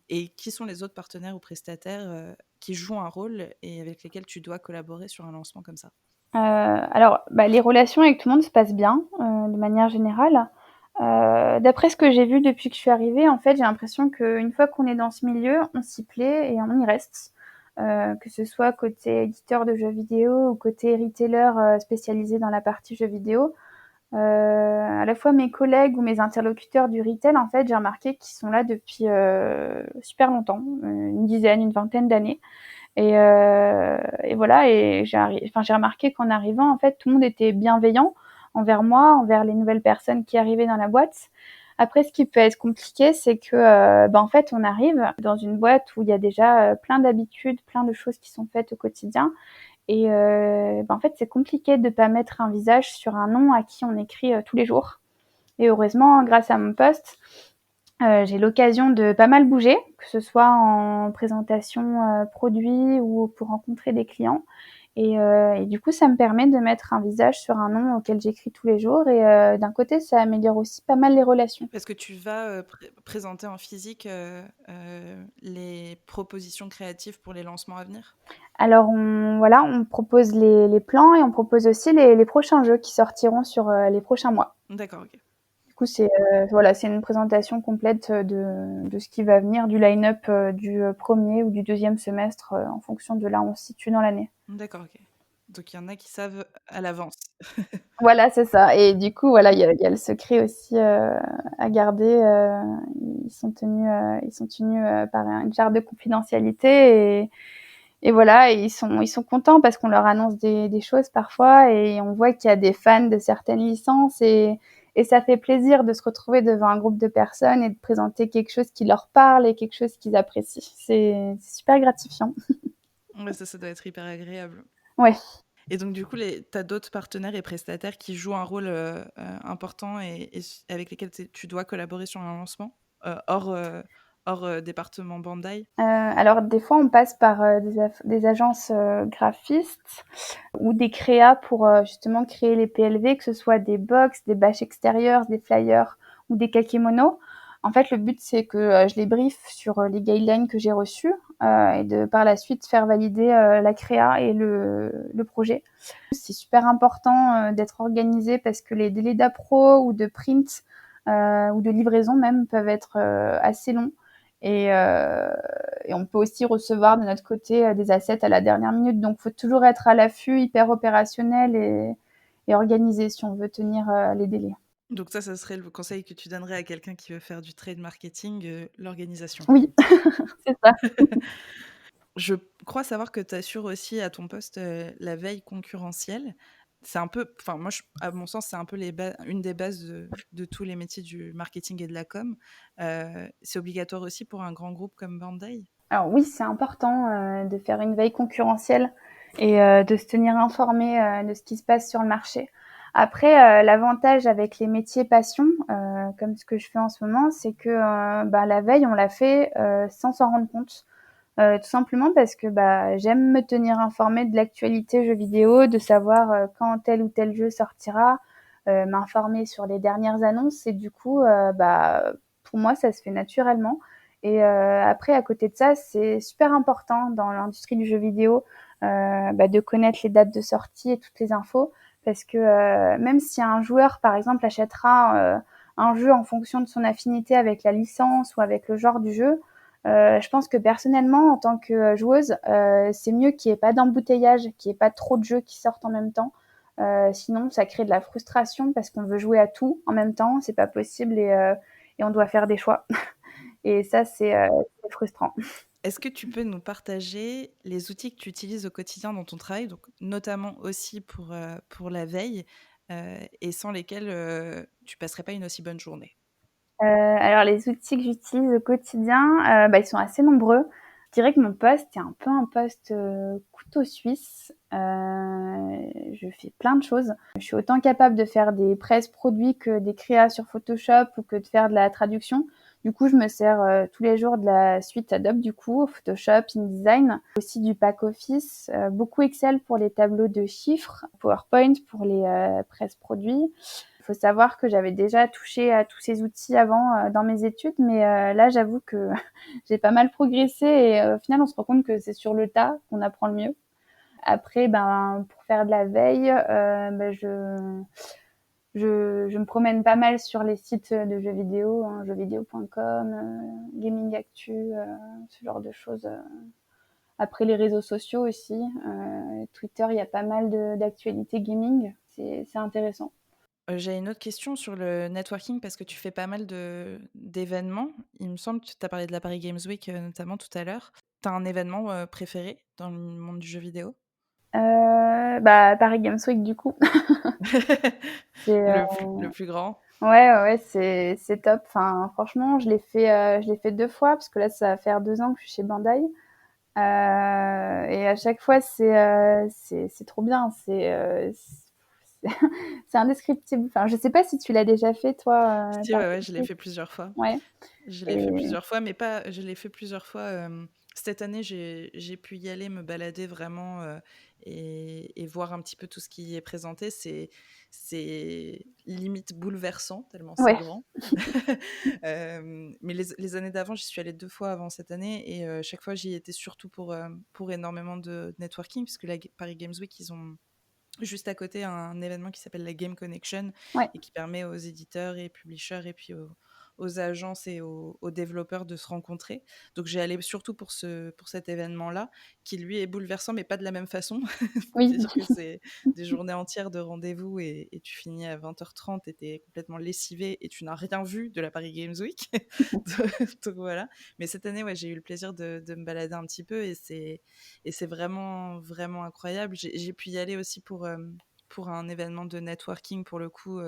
Et qui sont les autres partenaires ou prestataires qui jouent un rôle et avec lesquels tu dois collaborer sur un lancement comme ça? Alors, bah, les relations avec tout le monde se passent bien, de manière générale. D'après ce que j'ai vu depuis que je suis arrivée, en fait, j'ai l'impression qu'une fois qu'on est dans ce milieu, on s'y plaît et on y reste. Que ce soit côté éditeur de jeux vidéo ou côté retailer, spécialisé dans la partie jeux vidéo. À la fois mes collègues ou mes interlocuteurs du retail, en fait, j'ai remarqué qu'ils sont là depuis, super longtemps, une dizaine, une vingtaine d'années. Et voilà, et j'ai remarqué qu'en arrivant, en fait, tout le monde était bienveillant envers moi, envers les nouvelles personnes qui arrivaient dans la boîte. Après, ce qui peut être compliqué, c'est que, bah, en fait, on arrive dans une boîte où il y a déjà plein d'habitudes, plein de choses qui sont faites au quotidien. Et bah, en fait, c'est compliqué de pas mettre un visage sur un nom à qui on écrit tous les jours. Et heureusement, grâce à mon poste, j'ai l'occasion de pas mal bouger, que ce soit en présentation produit ou pour rencontrer des clients. Et du coup, ça me permet de mettre un visage sur un nom auquel j'écris tous les jours. Et d'un côté, ça améliore aussi pas mal les relations. Parce que tu vas présenter en physique les propositions créatives pour les lancements à venir? Alors, voilà, on propose les plans et on propose aussi les prochains jeux qui sortiront sur les prochains mois. D'accord, ok. Du coup, voilà, c'est une présentation complète de ce qui va venir, du line-up du premier ou du deuxième semestre, en fonction de là où on se situe dans l'année. D'accord, ok. Donc il y en a qui savent à l'avance. Voilà, c'est ça. Et du coup, voilà, il y a le secret aussi à garder. Ils sont tenus par une charte de confidentialité et voilà, et ils sont contents parce qu'on leur annonce des choses parfois et on voit qu'il y a des fans de certaines licences et ça fait plaisir de se retrouver devant un groupe de personnes et de présenter quelque chose qui leur parle et quelque chose qu'ils apprécient. C'est super gratifiant. Ouais, ça doit être hyper agréable. Ouais. Et donc, du coup, tu as d'autres partenaires et prestataires qui jouent un rôle important avec lesquels tu dois collaborer sur un lancement, hors département Bandai. Alors des fois, on passe par des agences graphistes ou des créas pour justement créer les PLV, que ce soit des box, des bâches extérieures, des flyers ou des kakémonos. En fait, le but, c'est que je les briefe sur les guidelines que j'ai reçus et de par la suite faire valider la créa et le projet. C'est super important d'être organisé parce que les délais d'appro ou de print ou de livraison même peuvent être assez longs. Et, euh, et on peut aussi recevoir de notre côté des assets à la dernière minute. Donc, il faut toujours être à l'affût, hyper opérationnel et organisé si on veut tenir les délais. Donc ça serait le conseil que tu donnerais à quelqu'un qui veut faire du trade marketing, l'organisation. Oui, c'est ça. Je crois savoir que tu assures aussi à ton poste la veille concurrentielle. c'est un peu, enfin moi, à mon sens, c'est un peu une des bases de tous les métiers du marketing et de la com. C'est obligatoire aussi pour un grand groupe comme Bandai? Alors oui, c'est important de faire une veille concurrentielle et de se tenir informé de ce qui se passe sur le marché. Après, l'avantage avec les métiers passion, comme ce que je fais en ce moment, c'est que la veille, on l'a fait sans s'en rendre compte. Tout simplement parce que j'aime me tenir informée de l'actualité jeux vidéo, de savoir quand tel ou tel jeu sortira, m'informer sur les dernières annonces et du coup, pour moi, ça se fait naturellement. Et après, à côté de ça, c'est super important dans l'industrie du jeu vidéo de connaître les dates de sortie et toutes les infos parce que même si un joueur, par exemple, achètera un jeu en fonction de son affinité avec la licence ou avec le genre du jeu, je pense que personnellement, en tant que joueuse, c'est mieux qu'il n'y ait pas d'embouteillage, qu'il n'y ait pas trop de jeux qui sortent en même temps. Sinon, ça crée de la frustration parce qu'on veut jouer à tout en même temps, c'est pas possible et on doit faire des choix. Et ça, c'est frustrant. Est-ce que tu peux nous partager les outils que tu utilises au quotidien dans ton travail, donc notamment aussi pour la veille, et sans lesquels tu passerais pas une aussi bonne journée? Alors les outils que j'utilise au quotidien, ils sont assez nombreux. Je dirais que mon poste est un peu un poste, couteau suisse. Je fais plein de choses. Je suis autant capable de faire des presses produits que des créas sur Photoshop ou que de faire de la traduction. Du coup, je me sers, tous les jours de la suite Adobe du coup, Photoshop, InDesign, aussi du pack office, beaucoup Excel pour les tableaux de chiffres, PowerPoint pour les, presses produits. Il faut savoir que j'avais déjà touché à tous ces outils avant dans mes études, mais là, j'avoue que j'ai pas mal progressé et au final, on se rend compte que c'est sur le tas qu'on apprend le mieux. Après, pour faire de la veille, je me promène pas mal sur les sites de jeux vidéo, hein, jeuxvideo.com, Gaming Actu, ce genre de choses. Après, les réseaux sociaux aussi. Twitter, il y a pas mal d'actualités gaming. C'est intéressant. J'ai une autre question sur le networking parce que tu fais pas mal d'événements. Il me semble que tu as parlé de la Paris Games Week, notamment tout à l'heure. Tu as un événement, préféré dans le monde du jeu vidéo? Paris Games Week, du coup. C'est, Le plus grand? ouais, ouais, ouais, c'est top. Enfin, franchement, je l'ai fait 2 fois parce que là, ça va faire 2 ans que je suis chez Bandai. Et à chaque fois, c'est trop bien. C'est c'est indescriptible. Enfin, je sais pas si tu l'as déjà fait, toi, Si, Paris ouais, ouais, Games je l'ai Week? fait plusieurs fois. Ouais. Je Et l'ai fait plusieurs fois, mais pas je l'ai fait plusieurs fois, cette année, j'ai pu y aller, me balader vraiment, et voir un petit peu tout ce qui y est présenté. C'est limite bouleversant tellement c'est ouais. grand. Mais les années d'avant, j'y suis allée 2 fois avant cette année et chaque fois, j'y étais surtout pour énormément de networking puisque la Paris Games Week, ils ont juste à côté un événement qui s'appelle la Game Connection Ouais. et qui permet aux éditeurs et publishers et puis aux agences et aux développeurs de se rencontrer. Donc j'ai allé surtout pour cet événement-là, qui lui est bouleversant, mais pas de la même façon. Oui. C'est-à-dire que c'est des journées entières de rendez-vous et tu finis à 20h30 et t'es complètement lessivé et tu n'as rien vu de la Paris Games Week. Donc voilà. Mais cette année, ouais, j'ai eu le plaisir de me balader un petit peu et c'est vraiment, vraiment incroyable. J'ai pu y aller aussi pour un événement de networking, pour le coup,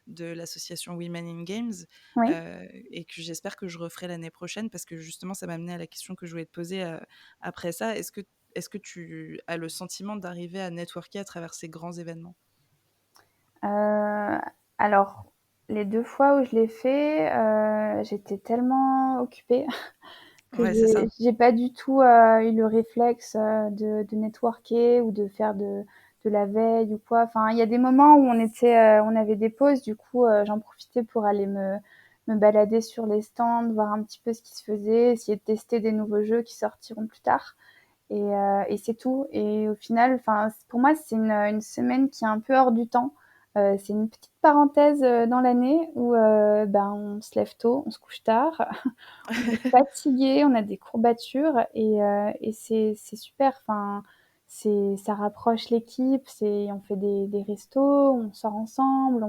de l'association Women in Games, Oui. et que j'espère que je referai l'année prochaine, parce que justement, ça m'a amené à la question que je voulais te poser après ça. Est-ce que tu as le sentiment d'arriver à networker à travers ces grands événements? Heu, alors, les 2 fois où je l'ai fait, j'étais tellement occupée que Ouais, c'est ça. j'ai pas du tout, eu le réflexe, de networker ou de faire de la veille ou quoi. Enfin, il y a des moments où on avait des pauses, du coup, j'en profitais pour aller me balader sur les stands, voir un petit peu ce qui se faisait, essayer de tester des nouveaux jeux qui sortiront plus tard et c'est tout. Et au final, enfin, pour moi, c'est une semaine qui est un peu hors du temps. C'est une petite parenthèse, dans l'année où, on se lève tôt, on se couche tard, on est fatigué, on a des courbatures et c'est super. Enfin, ça rapproche l'équipe, on fait des restos, on sort ensemble,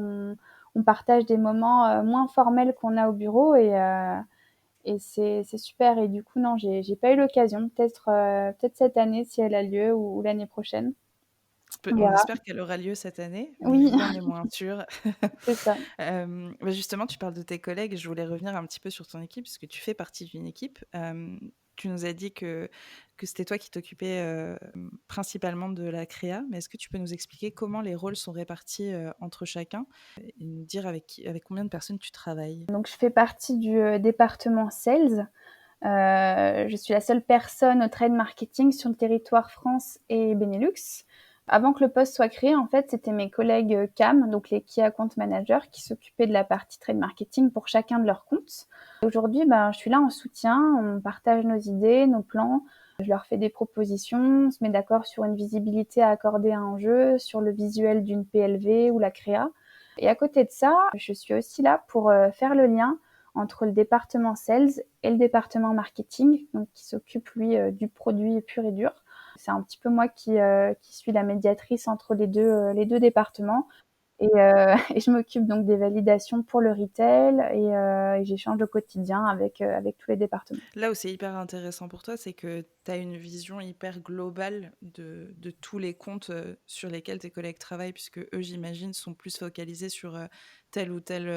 on partage des moments, moins formels qu'on a au bureau et c'est super. Et du coup, non, j'ai pas eu l'occasion. Peut-être cette année si elle a lieu ou l'année prochaine. On on verra. espère qu'elle aura lieu cette année, mais Oui, rien n'est moins sûr. c'est ça. Justement, tu parles de tes collègues et je voulais revenir un petit peu sur ton équipe, puisque tu fais partie d'une équipe. Tu nous as dit que c'était toi qui t'occupais, principalement de la créa, mais est-ce que tu peux nous expliquer comment les rôles sont répartis, entre chacun et nous dire avec combien de personnes tu travailles? Donc je fais partie du, département sales. Je suis la seule personne au trade marketing sur le territoire France et Benelux. Avant que le poste soit créé, en fait, c'était mes collègues CAM, donc les Key Account Managers, qui s'occupaient de la partie trade marketing pour chacun de leurs comptes. Aujourd'hui, je suis là en soutien, on partage nos idées, nos plans, je leur fais des propositions, on se met d'accord sur une visibilité à accorder à un jeu, sur le visuel d'une PLV ou la créa. Et à côté de ça, je suis aussi là pour faire le lien entre le département sales et le département marketing, donc qui s'occupe lui du produit pur et dur. C'est un petit peu moi qui suis la médiatrice entre les deux départements. Et je m'occupe donc des validations pour le retail et j'échange au quotidien avec tous les départements. Là où c'est hyper intéressant pour toi, c'est que tu as une vision hyper globale de tous les comptes, sur lesquels tes collègues travaillent, puisque eux, j'imagine, sont plus focalisés sur, telle ou telle,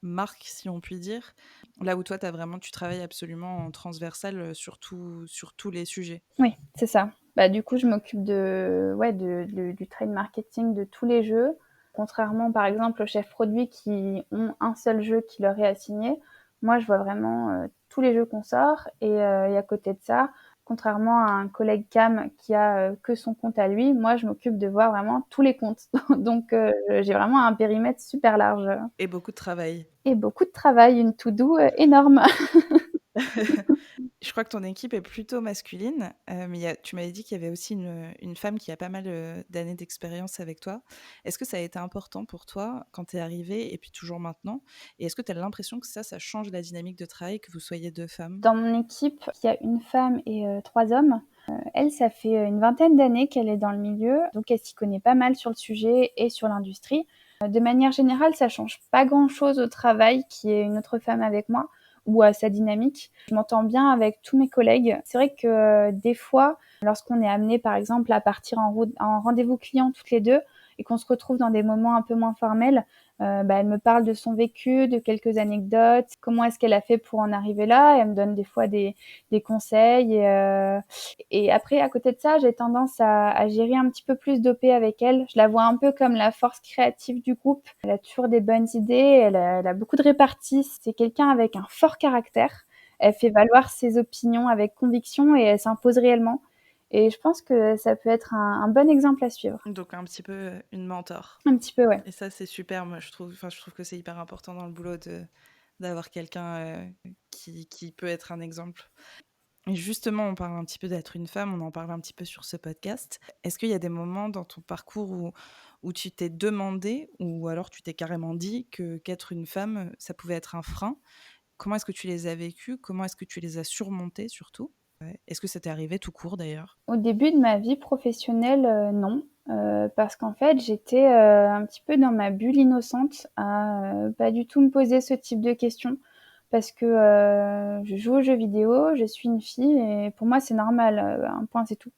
marque, si on peut dire. Là où toi, tu travailles absolument en transversal, sur tous les sujets. Oui, c'est ça. Du coup, je m'occupe du trade marketing de tous les jeux. Contrairement, par exemple, aux chefs produits qui ont un seul jeu qui leur est assigné, moi, je vois vraiment tous les jeux qu'on sort. Et à côté de ça, contrairement à un collègue Cam qui a que son compte à lui, moi, je m'occupe de voir vraiment tous les comptes. Donc, j'ai vraiment un périmètre super large Et beaucoup de travail. et beaucoup de travail, une to-do énorme. Je crois que ton équipe est plutôt masculine, mais tu m'avais dit qu'il y avait aussi une femme qui a pas mal, d'années d'expérience avec toi. Est-ce que ça a été important pour toi quand tu es arrivée et puis toujours maintenant? Et est-ce que tu as l'impression que ça change la dynamique de travail, que vous soyez 2 femmes? Dans mon équipe, il y a une femme et 3 hommes. Elle, ça fait une vingtaine d'années qu'elle est dans le milieu, donc elle s'y connaît pas mal sur le sujet et sur l'industrie. De manière générale, ça change pas grand-chose au travail qu'il y ait une autre femme avec moi ou à sa dynamique. Je m'entends bien avec tous mes collègues. C'est vrai que des fois, lorsqu'on est amené, par exemple, à partir en rendez-vous client toutes les deux et qu'on se retrouve dans des moments un peu moins formels, elle me parle de son vécu, de quelques anecdotes, comment est-ce qu'elle a fait pour en arriver là. Elle me donne des fois des conseils. Et après, à côté de ça, j'ai tendance à gérer un petit peu plus d'OP avec elle. Je la vois un peu comme la force créative du groupe. Elle a toujours des bonnes idées, elle a beaucoup de répartie. C'est quelqu'un avec un fort caractère. Elle fait valoir ses opinions avec conviction et elle s'impose réellement. Et je pense que ça peut être un bon exemple à suivre. Donc un petit peu, une mentor. Un petit peu, ouais. Et ça, c'est super, moi, je trouve que c'est hyper important dans le boulot d'avoir quelqu'un, qui peut être un exemple. Et justement, on parle un petit peu d'être une femme, on en parle un petit peu sur ce podcast. Est-ce qu'il y a des moments dans ton parcours où tu t'es demandé ou alors tu t'es carrément dit qu'être une femme, ça pouvait être un frein? Comment est-ce que tu les as vécus? Comment est-ce que tu les as surmontés surtout? Est-ce que ça t'est arrivé tout court d'ailleurs? Au début de ma vie professionnelle, non, parce qu'en fait, j'étais, un petit peu dans ma bulle innocente à, pas du tout me poser ce type de questions parce que, je joue aux jeux vidéo, je suis une fille et pour moi, c'est normal, un point, c'est tout.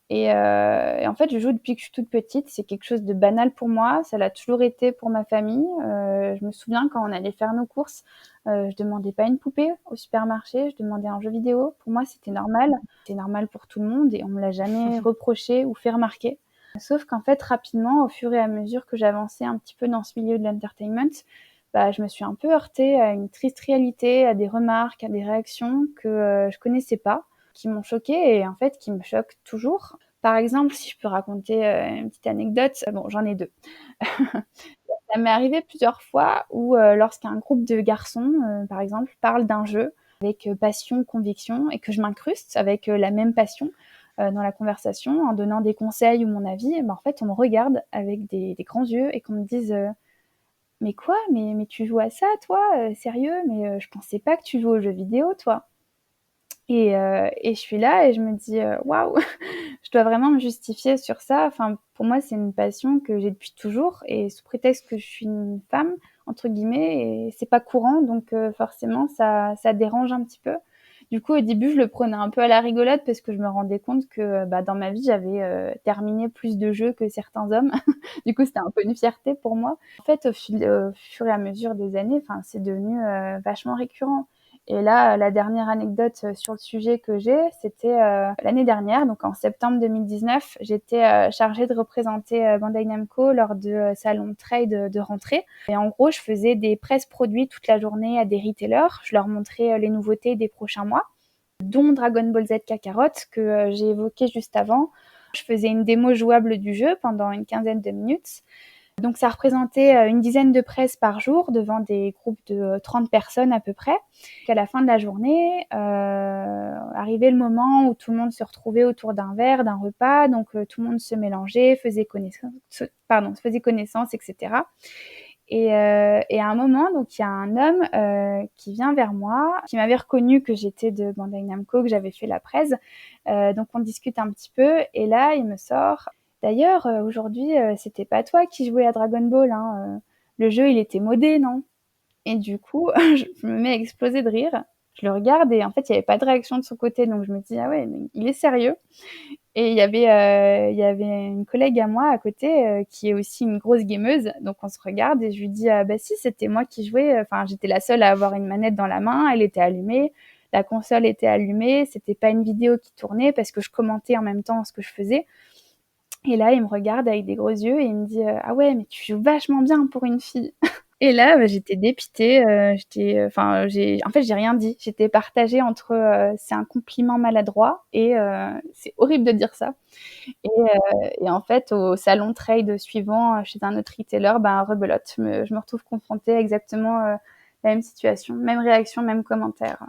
Et en fait, je joue depuis que je suis toute petite. C'est quelque chose de banal pour moi. Ça l'a toujours été pour ma famille. Je me souviens quand on allait faire nos courses, je demandais pas une poupée au supermarché, je demandais un jeu vidéo. Pour moi, c'était normal. C'est normal pour tout le monde et on me l'a jamais reproché ou fait remarquer. Sauf qu'en fait, rapidement, au fur et à mesure que j'avançais un petit peu dans ce milieu de l'entertainment, je me suis un peu heurtée à une triste réalité, à des remarques, à des réactions que, je connaissais pas, qui m'ont choquée et en fait qui me choquent toujours. Par exemple, si je peux raconter, une petite anecdote, bon j'en ai 2. Ça m'est arrivé plusieurs fois où, lorsqu'un groupe de garçons, par exemple, parle d'un jeu avec, passion, conviction et que je m'incruste avec, la même passion, dans la conversation en donnant des conseils ou mon avis, en fait, on me regarde avec des grands yeux et qu'on me dise, «Mais quoi? Mais tu joues à ça toi? Sérieux? Mais, je pensais pas que tu joues aux jeux vidéo toi?» Et je suis là et je me dis: «Waouh, je dois vraiment me justifier sur ça». Enfin, pour moi, c'est une passion que j'ai depuis toujours et sous prétexte que je suis une «femme» entre guillemets et c'est pas courant donc forcément ça dérange un petit peu. Du coup, au début, je le prenais un peu à la rigolade parce que je me rendais compte que dans ma vie, j'avais terminé plus de jeux que certains hommes. Du coup, c'était un peu une fierté pour moi. En fait, au fur et à mesure des années, c'est devenu vachement récurrent. Et là, la dernière anecdote sur le sujet que j'ai, c'était l'année dernière, donc en septembre 2019, j'étais chargée de représenter Bandai Namco lors de salon de trade de rentrée. Et en gros, je faisais des presse produits toute la journée à des retailers. Je leur montrais les nouveautés des prochains mois, dont Dragon Ball Z Kakarot que j'ai évoqué juste avant. Je faisais une démo jouable du jeu pendant une quinzaine de minutes. Donc ça représentait une dizaine de presses par jour devant des groupes de 30 personnes à peu près. À la fin de la journée, arrivait le moment où tout le monde se retrouvait autour d'un verre, d'un repas, donc tout le monde se mélangeait, faisait connaissance, etc. Et à un moment, donc il y a un homme qui vient vers moi, qui m'avait reconnu que j'étais de Bandai Namco, que j'avais fait la presse. Donc on discute un petit peu, et là il me sort: d'ailleurs, aujourd'hui, c'était pas toi qui jouais à Dragon Ball, hein, le jeu il était modé, non? Et du coup, je me mets à exploser de rire. Je le regarde et en fait, il n'y avait pas de réaction de son côté, donc je me dis: ah ouais, mais il est sérieux. Et il y avait une collègue à moi à côté qui est aussi une grosse gameuse, donc on se regarde et je lui dis: ah, bah si, c'était moi qui jouais. Enfin, j'étais la seule à avoir une manette dans la main, elle était allumée, la console était allumée, c'était pas une vidéo qui tournait parce que je commentais en même temps ce que je faisais. Et là, il me regarde avec des gros yeux et il me dit: ah ouais, mais tu joues vachement bien pour une fille. Et là, j'étais dépitée, j'ai rien dit. J'étais partagée entre c'est un compliment maladroit et c'est horrible de dire ça. Et en fait, au salon trade suivant, chez un autre retailer, rebelote. Je me retrouve confrontée à exactement la même situation, même réaction, même commentaire.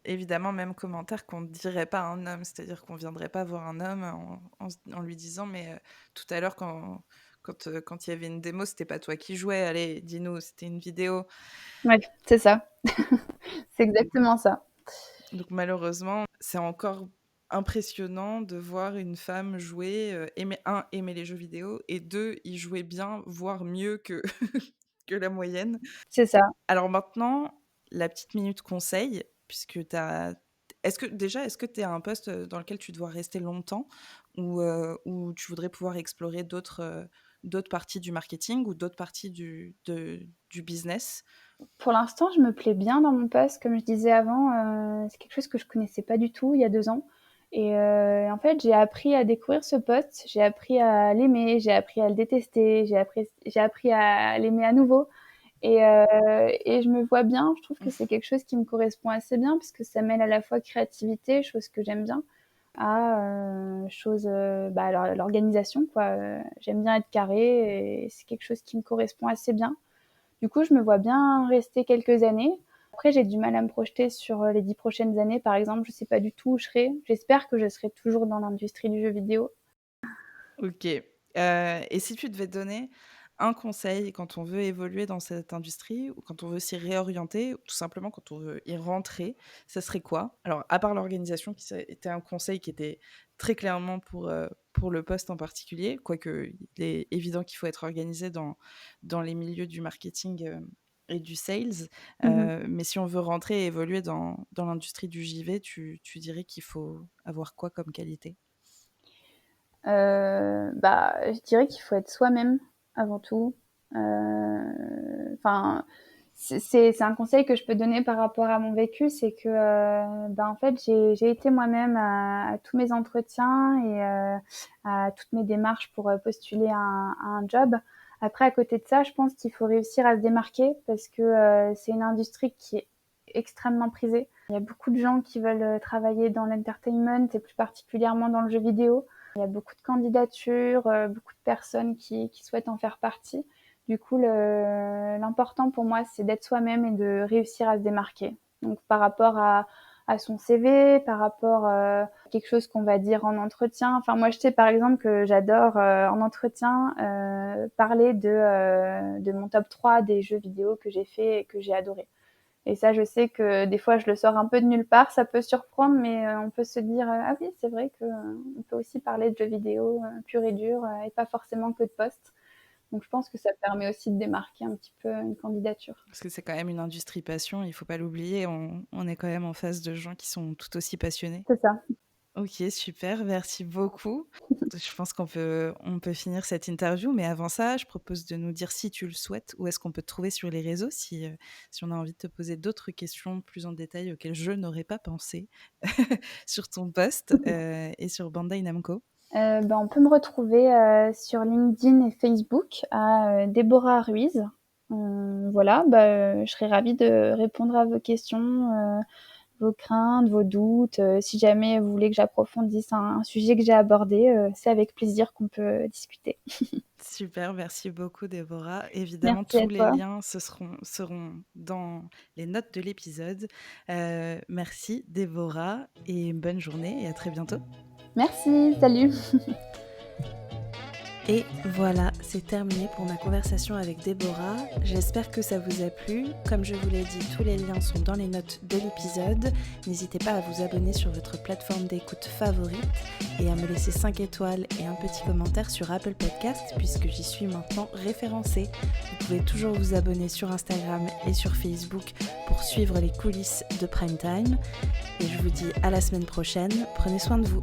Évidemment, même commentaire qu'on ne dirait pas à un homme, c'est-à-dire qu'on ne viendrait pas voir un homme en lui disant: mais tout à l'heure, quand il y avait une démo, c'était pas toi qui jouais, allez, dis-nous, c'était une vidéo. Ouais, c'est ça. C'est exactement ça. Donc malheureusement, c'est encore impressionnant de voir une femme jouer, aimer les jeux vidéo, et deux, y jouer bien, voire mieux que, que la moyenne. C'est ça. Alors maintenant, la petite minute conseil, puisque tu as... est-ce que tu es à un poste dans lequel tu dois rester longtemps, ou tu voudrais pouvoir explorer d'autres parties du marketing ou d'autres parties du business? Pour l'instant, je me plais bien dans mon poste. Comme je disais avant, c'est quelque chose que je connaissais pas du tout il y a 2 ans. Et en fait, j'ai appris à découvrir ce poste, j'ai appris à l'aimer, j'ai appris à le détester, j'ai appris à l'aimer à nouveau. Et je me vois bien, je trouve que c'est quelque chose qui me correspond assez bien parce que ça mêle à la fois créativité, chose que j'aime bien, à l'organisation, quoi. J'aime bien être carré et c'est quelque chose qui me correspond assez bien. Du coup, je me vois bien rester quelques années. Après, j'ai du mal à me projeter sur les 10 prochaines années, par exemple. Je sais pas du tout où je serai. J'espère que je serai toujours dans l'industrie du jeu vidéo. Ok. Et si tu devais donner un conseil quand on veut évoluer dans cette industrie, ou quand on veut s'y réorienter, ou tout simplement quand on veut y rentrer, ça serait quoi? Alors, à part l'organisation, était un conseil qui était très clairement pour le poste en particulier, quoique il est évident qu'il faut être organisé dans les milieux du marketing et du sales. Mmh. Mais si on veut rentrer et évoluer dans l'industrie du JV, tu dirais qu'il faut avoir quoi comme qualité? Je dirais qu'il faut être soi-même avant tout. Enfin, c'est un conseil que je peux donner par rapport à mon vécu, c'est que, en fait, j'ai été moi-même à tous mes entretiens et à toutes mes démarches pour postuler à un job. Après, à côté de ça, je pense qu'il faut réussir à se démarquer parce que c'est une industrie qui est extrêmement prisée. Il y a beaucoup de gens qui veulent travailler dans l'entertainment et plus particulièrement dans le jeu vidéo. Il y a beaucoup de candidatures, beaucoup de personnes qui souhaitent en faire partie. Du coup, l'important pour moi, c'est d'être soi-même et de réussir à se démarquer. Donc, par rapport à son CV, par rapport à quelque chose qu'on va dire en entretien. Enfin, moi, je sais par exemple que j'adore en entretien parler de mon top 3 des jeux vidéo que j'ai fait et que j'ai adoré. Et ça, je sais que des fois, je le sors un peu de nulle part, ça peut surprendre, mais on peut se dire ah oui, c'est vrai qu'on peut aussi parler de jeux vidéo pur et dur et pas forcément que de poste. Donc je pense que ça permet aussi de démarquer un petit peu une candidature. Parce que c'est quand même une industrie passion, il faut pas l'oublier, on est quand même en face de gens qui sont tout aussi passionnés. C'est ça. OK, super, merci beaucoup. Je pense on peut finir cette interview, mais avant ça, je propose de nous dire, si tu le souhaites, où est-ce qu'on peut te trouver sur les réseaux, si on a envie de te poser d'autres questions plus en détail auxquelles je n'aurais pas pensé sur ton post, et sur Bandai Namco. On peut me retrouver sur LinkedIn et Facebook à Déborah Ruiz. Voilà, je serais ravie de répondre à vos questions, vos craintes, vos doutes. Si jamais vous voulez que j'approfondisse un sujet que j'ai abordé, c'est avec plaisir qu'on peut discuter. Super, merci beaucoup Déborah. Évidemment, Merci à tous les toi. liens seront dans les notes de l'épisode. Merci Déborah et bonne journée et à très bientôt. Merci, salut. Et voilà, c'est terminé pour ma conversation avec Déborah. J'espère que ça vous a plu. Comme je vous l'ai dit, tous les liens sont dans les notes de l'épisode. N'hésitez pas à vous abonner sur votre plateforme d'écoute favorite et à me laisser 5 étoiles et un petit commentaire sur Apple Podcast puisque j'y suis maintenant référencée. Vous pouvez toujours vous abonner sur Instagram et sur Facebook pour suivre les coulisses de Prime Time. Et je vous dis à la semaine prochaine. Prenez soin de vous.